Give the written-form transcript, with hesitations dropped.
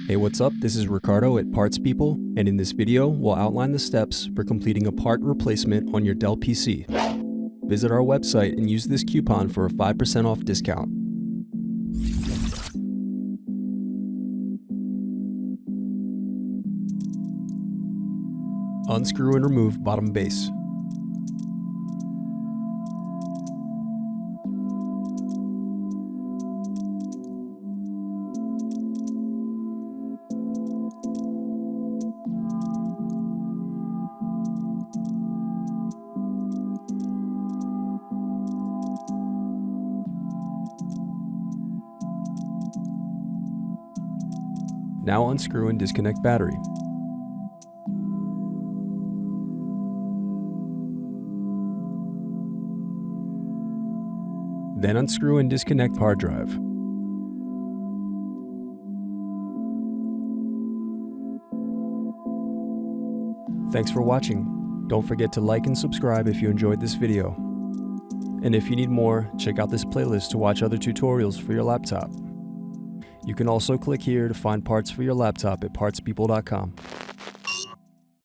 Hey, what's up? This is Ricardo at Parts People, and in this video, we'll outline the steps for completing a part replacement on your Dell PC. Visit our website and use this coupon for a 5% off discount. Unscrew and remove bottom base. Now unscrew and disconnect battery. Then unscrew and disconnect hard drive. Thanks for watching. Don't forget to like and subscribe if you enjoyed this video. And if you need more, check out this playlist to watch other tutorials for your laptop. You can also click here to find parts for your laptop at partspeople.com.